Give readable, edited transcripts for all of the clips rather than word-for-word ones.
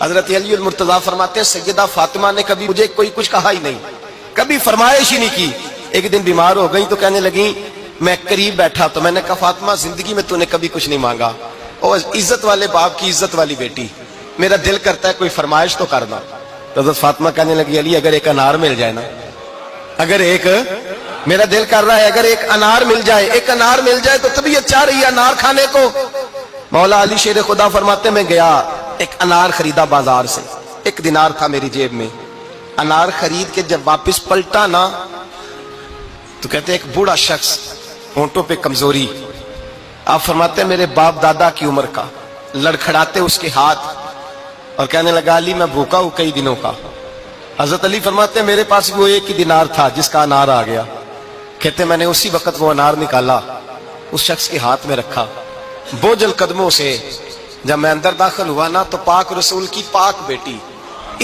حضرت علی المرتضیٰ فرماتے ہیں سیدہ فاطمہ نے کبھی مجھے کوئی کچھ کہا ہی نہیں، کبھی فرمائش ہی نہیں کی۔ ایک دن بیمار ہو گئی تو کہنے لگی، میں قریب بیٹھا تو میں نے کہا فاطمہ زندگی میں تو نے کبھی کچھ نہیں مانگا، اور عزت والے باپ کی عزت والی بیٹی، میرا دل کرتا ہے کوئی فرمائش تو کرنا۔ تو حضرت فاطمہ کہنے لگی علی اگر ایک انار مل جائے نا، اگر ایک، میرا دل کر رہا ہے اگر ایک انار مل جائے، ایک انار مل جائے تو طبیعت چاہ رہی ہے انار کھانے کو۔ مولا علی شیر خدا فرماتے میں گیا، ایک انار خریدا بازار سے، 1 دینار تھا میری جیب میں، انار خرید کے جب واپس پلٹا نا تو کہتے ایک بوڑھا شخص، ہونٹوں پہ کمزوری، آپ فرماتے ہیں میرے باپ دادا کی عمر کا، لڑکھڑاتے اس کے ہاتھ اور کہنے لگا علی میں بھوکا ہوں کئی دنوں کا۔ حضرت علی فرماتے ہیں میرے پاس وہ 1 ہی دینار تھا جس کا انار آ گیا، کہتے میں نے اسی وقت وہ انار نکالا، اس شخص کے ہاتھ میں رکھا، بوجھل قدموں سے جب میں اندر داخل ہوا نا تو پاک رسول کی پاک بیٹی،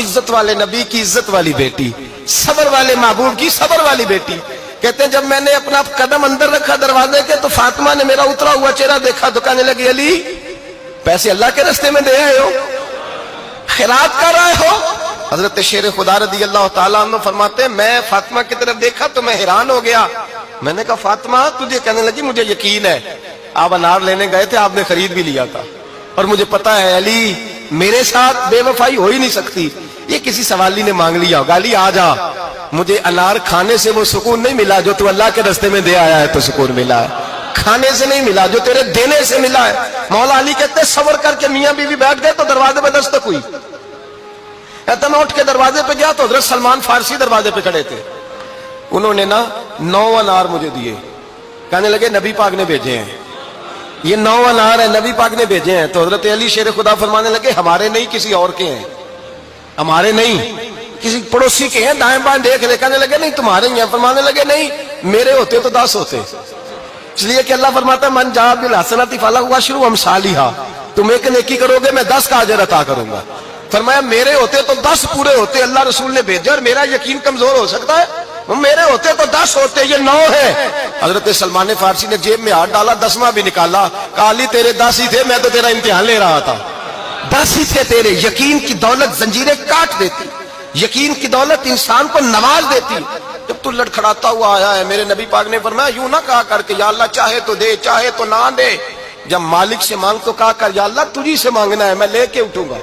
عزت والے نبی کی عزت والی بیٹی، صبر والے محبوب کی صبر والی بیٹی، کہتے ہیں جب میں نے اپنا قدم اندر رکھا دروازے کے تو فاطمہ نے میرا اترا ہوا چہرہ دیکھا تو کہنے لگی علی پیسے اللہ کے راستے میں دے آئے ہو، خیرات کر رہے ہو۔ حضرت شیر خدا رضی اللہ تعالیٰ عنہ فرماتے ہیں میں فاطمہ کی طرف دیکھا تو میں حیران ہو گیا، میں نے کہا فاطمہ تجھے، کہنے لگی مجھے یقین ہے آپ انار لینے گئے تھے، آپ نے خرید بھی لیا تھا، اور مجھے پتا ہے علی میرے ساتھ بے وفائی ہو ہی نہیں سکتی، یہ کسی سوالی نے مانگ لیا ہوگا، علی آ جا، مجھے انار کھانے سے وہ سکون نہیں ملا جو تو اللہ کے راستے میں دے آیا ہے تو سکون ملا ہے، کھانے سے نہیں ملا جو تیرے دینے سے ملا ہے۔ مولا علی کہتے ہیں صبر کر کے میاں بیوی بیٹھ گئے تو دروازے پہ دستک ہوئی، کہتا میں اٹھ کے دروازے پہ گیا تو حضرت سلمان فارسی دروازے پہ کھڑے تھے، انہوں نے نا 9 انار مجھے دیے، کہنے لگے نبی پاک نے بھیجے ہیں، یہ 9 انار ہے نبی پاک نے بھیجے ہیں۔ تو حضرت علی شیر خدا فرمانے لگے ہمارے نہیں کسی اور کے ہیں، ہمارے نہیں کسی پڑوسی کے ہیں، دائیں بائیں دیکھ لے، کہنے لگے نہیں تمہارے ہی ہیں، فرمانے لگے نہیں میرے ہوتے تو 10 ہوتے، اس لیے کہ اللہ فرماتا ہے من جاء بالحسنۃ فلہ عشر امثالھا، تم ایک نیکی کرو گے میں 10 کا اجر عطا کروں گا۔ فرمایا میرے ہوتے تو 10 پورے ہوتے، اللہ رسول نے بھیجا اور میرا یقین کمزور ہو سکتا ہے، میرے ہوتے تو 10 ہوتے، یہ 9 ہے۔ حضرت سلمان فارسی نے جیب میں ہاتھ ڈالا، 10واں بھی نکالا، کہا علی تیرے 10 ہی تھے، میں تو تیرا امتحان لے رہا تھا، 10 ہی تھے تیرے۔ یقین کی دولت زنجیریں کاٹ دیتی، یقین کی دولت انسان کو نواز دیتی۔ جب تو لڑکھڑاتا ہوا آیا ہے، میرے نبی پاک نے فرمایا یوں نہ کہا کر کے یا اللہ چاہے تو دے چاہے تو نہ دے، جب مالک سے مانگ تو کہا کر یا اللہ تجھی سے مانگنا ہے، میں لے کے اٹھوں گا،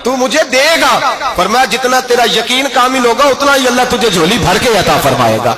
تو مجھے دے گا۔ فرمایا جتنا تیرا یقین کامل ہوگا اتنا ہی اللہ تجھے جھولی بھر کے عطا فرمائے گا۔